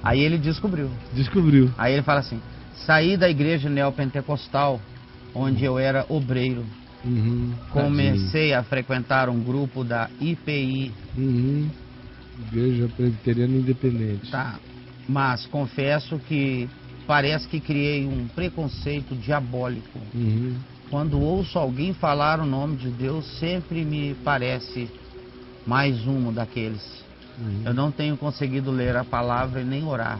Aí ele descobriu. Descobriu. Aí ele fala assim, saí da igreja neopentecostal, onde eu era obreiro. Comecei a frequentar um grupo da IPI. Igreja Presbiteriana Independente. Tá. Mas confesso que parece que criei um preconceito diabólico. Quando ouço alguém falar o nome de Deus, sempre me parece mais um daqueles. Eu não tenho conseguido ler a palavra e nem orar.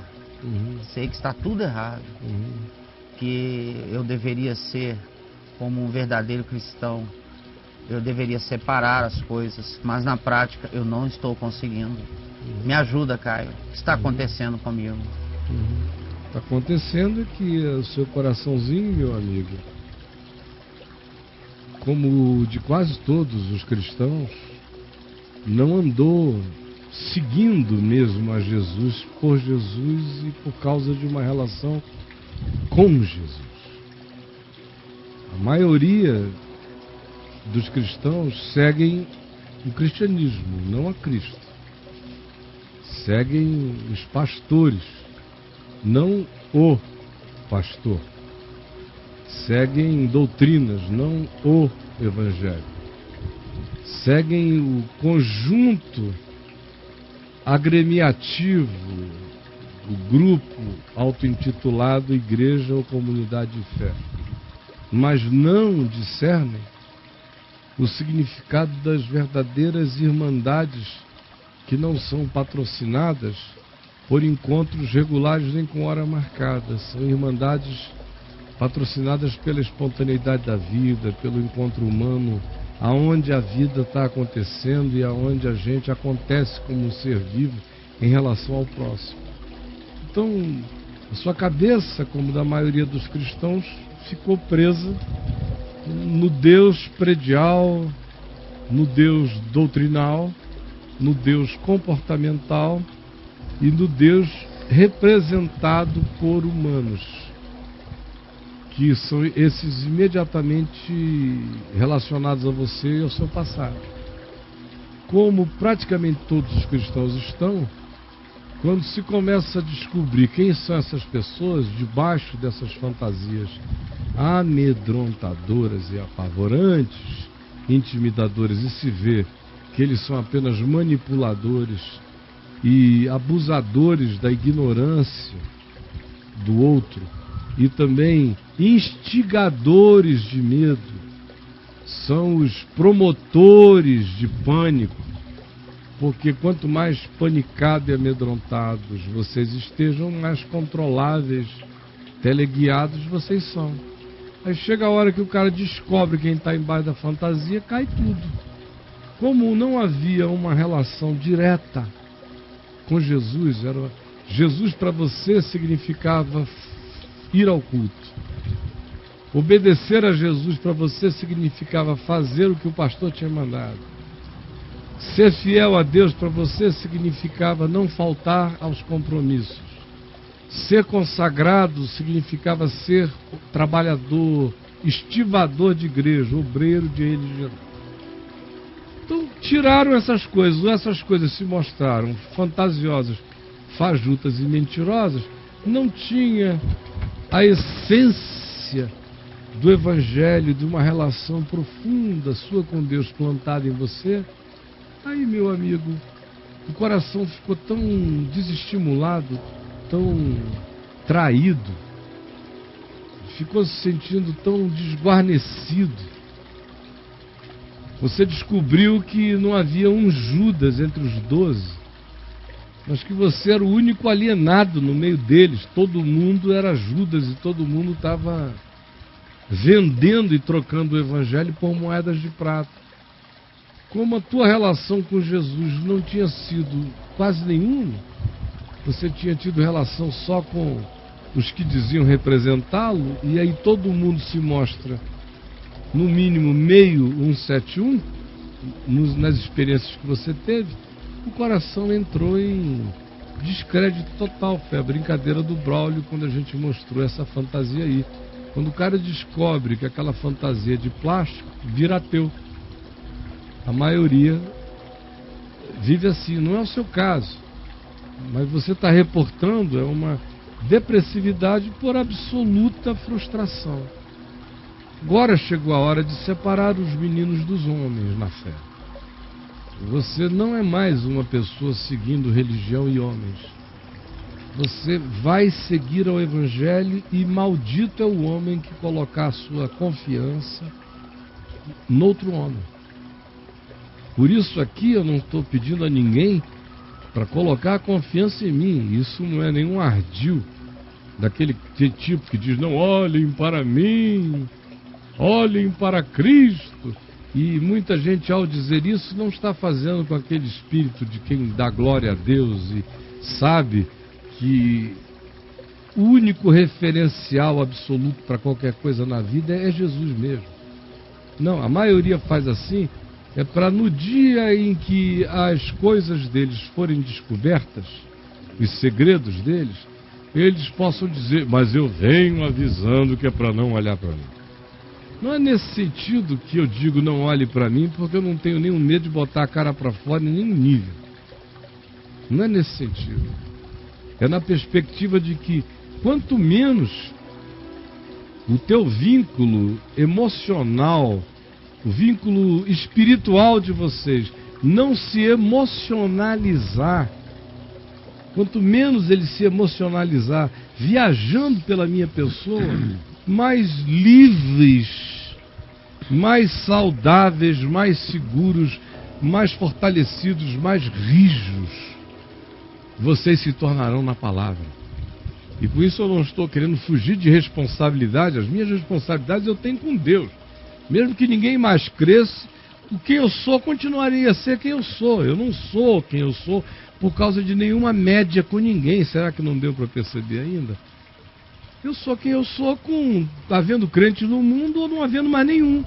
Sei que está tudo errado. Que eu deveria ser como um verdadeiro cristão. Eu deveria separar as coisas, mas na prática eu não estou conseguindo. Me ajuda, Caio. O que está acontecendo comigo? Está acontecendo que o seu coraçãozinho, meu amigo, como o de quase todos os cristãos, não andou seguindo mesmo a Jesus por Jesus e por causa de uma relação com Jesus. A maioria dos cristãos seguem o cristianismo, não a Cristo. Seguem os pastores, não o pastor. Seguem doutrinas, não o evangelho. Seguem o conjunto agremiativo, o grupo auto-intitulado Igreja ou Comunidade de Fé. Mas não discernem o significado das verdadeiras irmandades que não são patrocinadas por encontros regulares nem com hora marcada. São irmandades patrocinadas pela espontaneidade da vida, pelo encontro humano, aonde a vida está acontecendo e aonde a gente acontece como um ser vivo em relação ao próximo. Então, a sua cabeça, como da maioria dos cristãos, ficou presa no Deus predial, no Deus doutrinal, no Deus comportamental e no Deus representado por humanos, que são esses imediatamente relacionados a você e ao seu passado. Como praticamente todos os cristãos estão, quando se começa a descobrir quem são essas pessoas debaixo dessas fantasias amedrontadoras e apavorantes, intimidadoras, e se vê que eles são apenas manipuladores e abusadores da ignorância do outro e também instigadores de medo, são os promotores de pânico, porque quanto mais panicados e amedrontados vocês estejam, mais controláveis, teleguiados vocês são. Aí chega a hora que o cara descobre quem está embaixo da fantasia, cai tudo. Como não havia uma relação direta com Jesus, Jesus para você significava ir ao culto. Obedecer a Jesus para você significava fazer o que o pastor tinha mandado. Ser fiel a Deus para você significava não faltar aos compromissos. Ser consagrado significava ser trabalhador, estivador de igreja, obreiro de religião. Então tiraram essas coisas se mostraram fantasiosas, fajutas e mentirosas, não tinha a essência do Evangelho, de uma relação profunda sua com Deus plantada em você. Aí, meu amigo, o coração ficou tão desestimulado, tão traído, ficou se sentindo tão desguarnecido. Você descobriu que não havia um Judas entre os 12, mas que você era o único alienado no meio deles. Todo mundo era Judas e todo mundo estava vendendo e trocando o Evangelho por moedas de prata. Como a tua relação com Jesus não tinha sido quase nenhuma, você tinha tido relação só com os que diziam representá-lo, e aí todo mundo se mostra, no mínimo, meio 171, nas experiências que você teve, o coração entrou em descrédito total. Foi a brincadeira do Braulio quando a gente mostrou essa fantasia aí. Quando o cara descobre que aquela fantasia de plástico vira ateu. A maioria vive assim, não é o seu caso. Mas você está reportando uma depressividade por absoluta frustração. Agora chegou a hora de separar os meninos dos homens na fé. Você não é mais uma pessoa seguindo religião e homens. Você vai seguir ao Evangelho, e maldito é o homem que colocar a sua confiança noutro homem. Por isso aqui eu não estou pedindo a ninguém para colocar a confiança em mim. Isso não é nenhum ardil daquele tipo que diz: não olhem para mim, olhem para Cristo. E muita gente, ao dizer isso, não está fazendo com aquele espírito de quem dá glória a Deus e sabe que o único referencial absoluto para qualquer coisa na vida é Jesus mesmo. Não, a maioria faz assim, é para no dia em que as coisas deles forem descobertas, os segredos deles, eles possam dizer: mas eu venho avisando que é para não olhar para mim. Não é nesse sentido que eu digo não olhe para mim, porque eu não tenho nenhum medo de botar a cara para fora em nenhum nível. Não é nesse sentido. É na perspectiva de que quanto menos o teu vínculo emocional, o vínculo espiritual de vocês não se emocionalizar, quanto menos ele se emocionalizar viajando pela minha pessoa, mais livres, mais saudáveis, mais seguros, mais fortalecidos, mais rijos vocês se tornarão na palavra. E por isso eu não estou querendo fugir de responsabilidade. As minhas responsabilidades eu tenho com Deus. Mesmo que ninguém mais cresça, o que eu sou continuaria a ser quem eu sou. Eu não sou quem eu sou por causa de nenhuma média com ninguém. Será que não deu para perceber ainda? Eu sou quem eu sou, com havendo crente no mundo ou não havendo mais nenhum.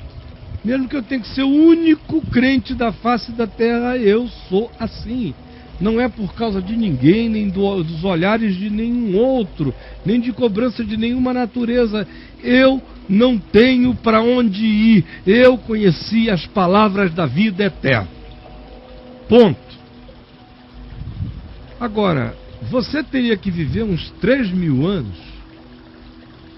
Mesmo que eu tenha que ser o único crente da face da terra, eu sou assim. Não é por causa de ninguém, nem dos olhares de nenhum outro, nem de cobrança de nenhuma natureza. Eu não tenho para onde ir. Eu conheci as palavras da vida eterna. Ponto. Agora, você teria que viver uns 3.000 anos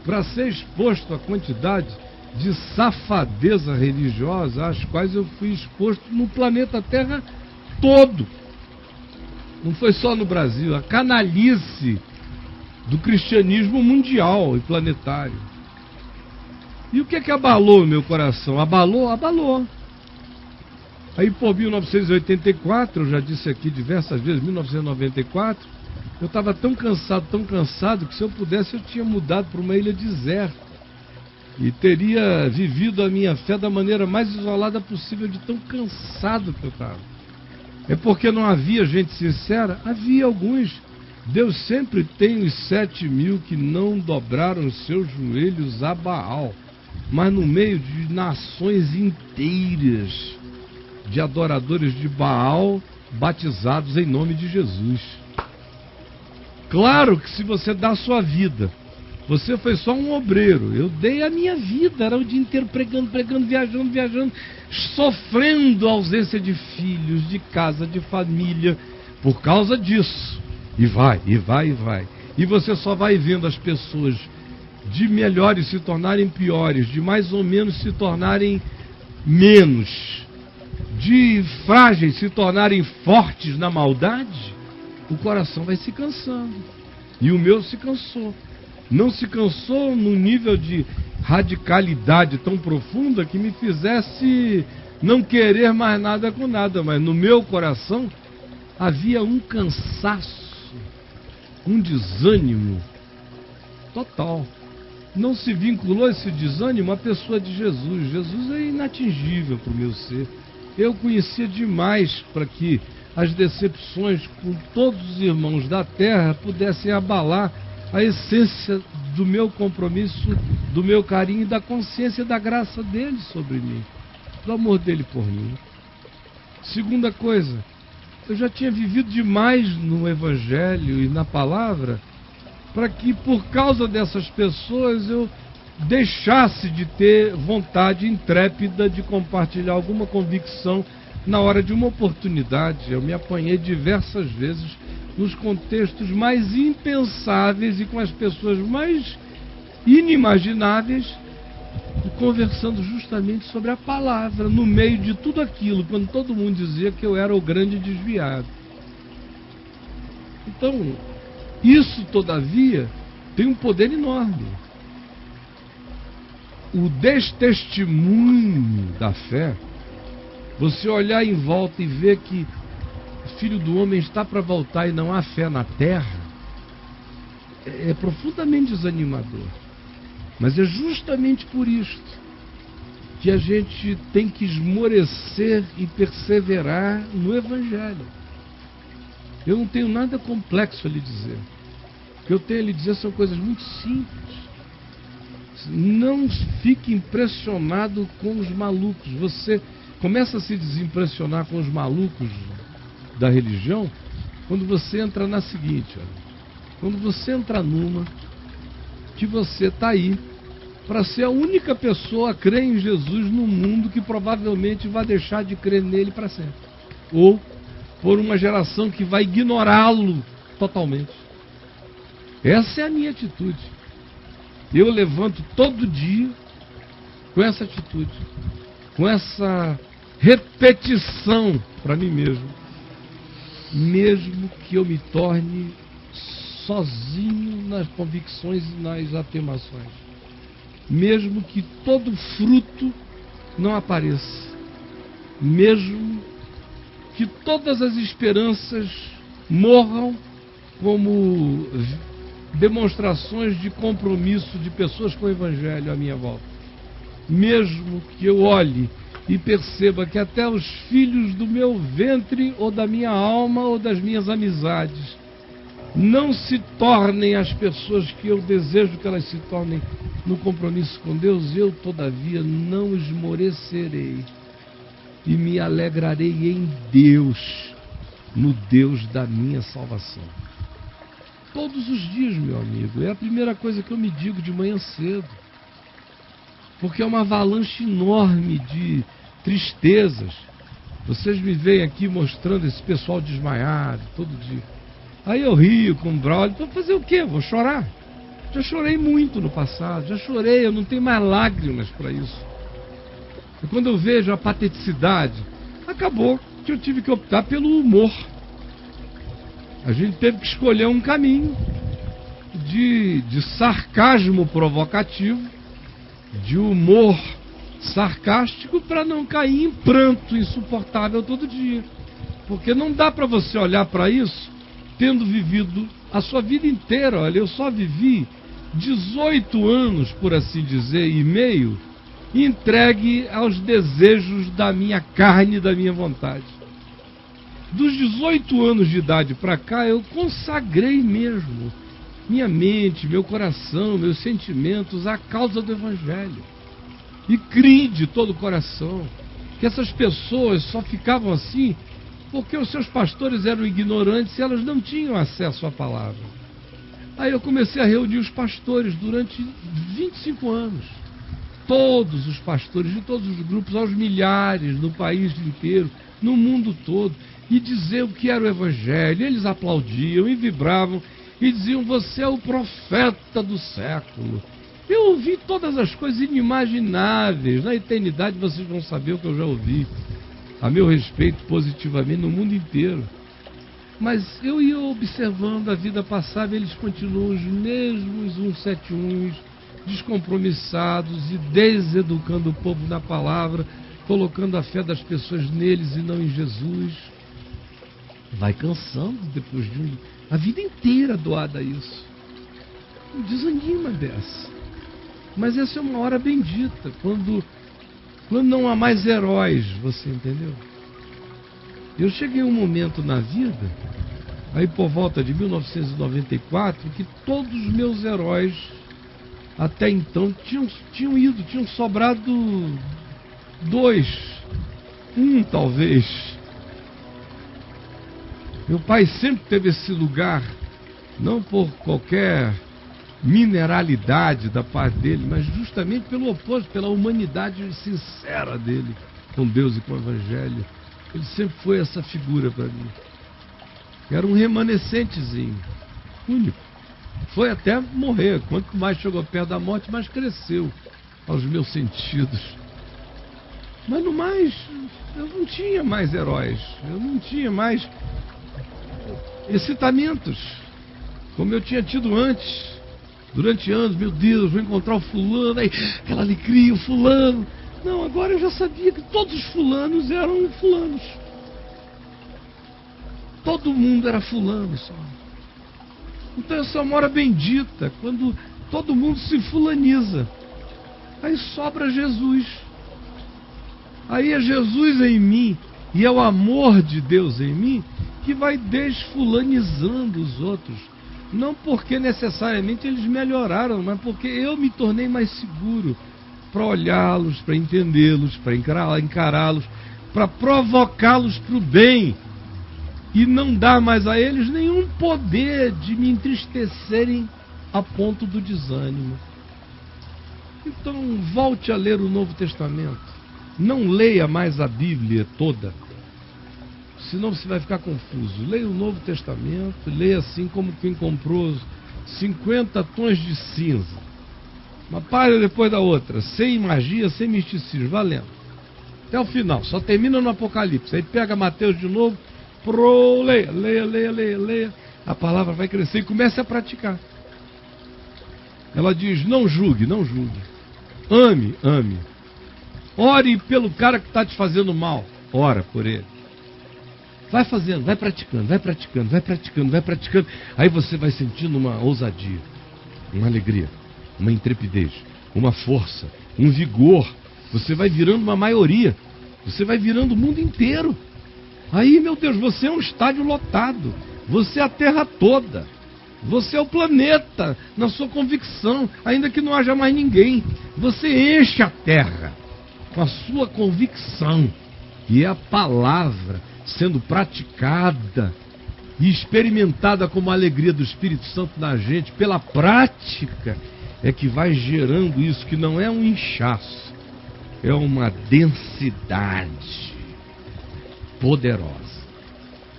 para ser exposto à quantidade de safadeza religiosa às quais eu fui exposto no planeta Terra todo. Não foi só no Brasil, a canalice do cristianismo mundial e planetário. E o que é que abalou o meu coração? Abalou. Aí por 1984, eu já disse aqui diversas vezes, 1994, eu estava tão cansado, que se eu pudesse eu tinha mudado para uma ilha deserta. E teria vivido a minha fé da maneira mais isolada possível, de tão cansado que eu estava. É porque não havia gente sincera? Havia alguns. Deus sempre tem os 7.000 que não dobraram os seus joelhos a Baal. Mas no meio de nações inteiras de adoradores de Baal batizados em nome de Jesus. Claro que se você dá a sua vida, você foi só um obreiro. Eu dei a minha vida, era o dia inteiro pregando, viajando, sofrendo a ausência de filhos, de casa, de família, por causa disso. E vai. E você só vai vendo as pessoas de melhores se tornarem piores, de mais ou menos se tornarem menos, de frágeis se tornarem fortes na maldade. O coração vai se cansando. E o meu se cansou. Não se cansou num nível de radicalidade tão profunda que me fizesse não querer mais nada com nada, mas no meu coração havia um cansaço, um desânimo total. Não se vinculou esse desânimo à pessoa de Jesus. Jesus é inatingível para o meu ser. Eu conhecia demais para que as decepções com todos os irmãos da terra pudessem abalar a essência do meu compromisso, do meu carinho e da consciência da graça dele sobre mim, do amor dele por mim. Segunda coisa, eu já tinha vivido demais no Evangelho e na palavra para que por causa dessas pessoas eu deixasse de ter vontade intrépida de compartilhar alguma convicção na hora de uma oportunidade. Eu me apanhei diversas vezes nos contextos mais impensáveis e com as pessoas mais inimagináveis, e conversando justamente sobre a palavra, no meio de tudo aquilo, quando todo mundo dizia que eu era o grande desviado. Então, isso, todavia, tem um poder enorme. O destestemunho da fé, você olhar em volta e ver que o Filho do Homem está para voltar e não há fé na terra, é profundamente desanimador. Mas é justamente por isto que a gente tem que esmorecer e perseverar no Evangelho. Eu não tenho nada complexo a lhe dizer. O que eu tenho a lhe dizer são coisas muito simples. Não fique impressionado com os malucos. Você começa a se desimpressionar com os malucos da religião quando você entra na seguinte, olha. Quando você entra numa que você está aí para ser a única pessoa a crer em Jesus no mundo que provavelmente vai deixar de crer nele para sempre. Ou por uma geração que vai ignorá-lo totalmente. Essa é a minha atitude. Eu levanto todo dia com essa atitude, com essa repetição para mim mesmo. Mesmo que eu me torne sozinho nas convicções e nas afirmações. Mesmo que todo fruto não apareça. Mesmo que todas as esperanças morram como demonstrações de compromisso de pessoas com o Evangelho à minha volta. Mesmo que eu olhe e perceba que até os filhos do meu ventre, ou da minha alma, ou das minhas amizades, não se tornem as pessoas que eu desejo que elas se tornem no compromisso com Deus, eu, todavia, não esmorecerei e me alegrarei em Deus, no Deus da minha salvação. Todos os dias, meu amigo, é a primeira coisa que eu me digo de manhã cedo, porque é uma avalanche enorme de tristezas. Vocês me veem aqui mostrando esse pessoal desmaiado todo dia. Aí eu rio com o Braulio, vou fazer o quê? Vou chorar? Já chorei muito no passado, já chorei, eu não tenho mais lágrimas para isso. E quando eu vejo a pateticidade, acabou que eu tive que optar pelo humor. A gente teve que escolher um caminho de sarcasmo provocativo, de humor sarcástico, para não cair em pranto insuportável todo dia. Porque não dá para você olhar para isso tendo vivido a sua vida inteira. Olha, eu só vivi 18 anos, por assim dizer, e meio, entregue aos desejos da minha carne e da minha vontade. Dos 18 anos de idade para cá, eu consagrei mesmo minha mente, meu coração, meus sentimentos à causa do Evangelho. E criei de todo o coração que essas pessoas só ficavam assim porque os seus pastores eram ignorantes e elas não tinham acesso à palavra. Aí eu comecei a reunir os pastores durante 25 anos. Todos os pastores de todos os grupos, aos milhares, no país inteiro, no mundo todo, e dizer o que era o Evangelho. Eles aplaudiam e vibravam e diziam: você é o profeta do século. Eu ouvi todas as coisas inimagináveis. Na eternidade vocês vão saber o que eu já ouvi a meu respeito positivamente no mundo inteiro. Mas eu ia observando a vida passada, eles continuam os mesmos 171, descompromissados e deseducando o povo na palavra, colocando a fé das pessoas neles e não em Jesus. Vai cansando depois de a vida inteira doada a isso. Desanima dessa. Mas essa é uma hora bendita, quando não há mais heróis, você entendeu? Eu cheguei a um momento na vida, aí por volta de 1994, que todos os meus heróis até então tinham sobrado 2, 1 talvez. Meu pai sempre teve esse lugar, não por qualquer mineralidade da parte dele, mas justamente pelo oposto, pela humanidade sincera dele com Deus e com o Evangelho. Ele sempre foi essa figura para mim. Era um remanescentezinho, único. Foi até morrer. Quanto mais chegou perto da morte, mais cresceu aos meus sentidos. Mas no mais, eu não tinha mais heróis. Eu não tinha mais excitamentos, como eu tinha tido antes. Durante anos, meu Deus, vou encontrar o fulano, aí, aquela alegria, o fulano. Não, agora eu já sabia que todos os fulanos eram fulanos. Todo mundo era fulano só. Então essa é uma hora bendita, quando todo mundo se fulaniza. Aí sobra Jesus. Aí é Jesus em mim, e é o amor de Deus em mim, que vai desfulanizando os outros. Não porque necessariamente eles melhoraram, mas porque eu me tornei mais seguro para olhá-los, para entendê-los, para encará-los, para provocá-los para o bem. E não dar mais a eles nenhum poder de me entristecerem a ponto do desânimo. Então, volte a ler o Novo Testamento. Não leia mais a Bíblia toda, senão você vai ficar confuso. Leia o Novo Testamento, leia assim como quem comprou 50 tons de cinza. Uma página depois da outra, sem magia, sem misticismo, valendo. Até o final, só termina no Apocalipse. Aí pega Mateus de novo, leia. A palavra vai crescer e comece a praticar. Ela diz, não julgue. Ame. Ore pelo cara que está te fazendo mal. Ora por ele. Vai fazendo, vai praticando. Aí você vai sentindo uma ousadia, uma alegria, uma intrepidez, uma força, um vigor. Você vai virando uma maioria. Você vai virando o mundo inteiro. Aí, meu Deus, você é um estádio lotado. Você é a Terra toda. Você é o planeta, na sua convicção, ainda que não haja mais ninguém. Você enche a Terra com a sua convicção. E é a palavra sendo praticada e experimentada como a alegria do Espírito Santo na gente, pela prática, é que vai gerando isso, que não é um inchaço, é uma densidade poderosa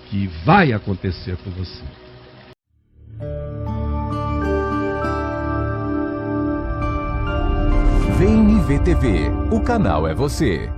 que vai acontecer com você. Vem me ver TV, o canal é você.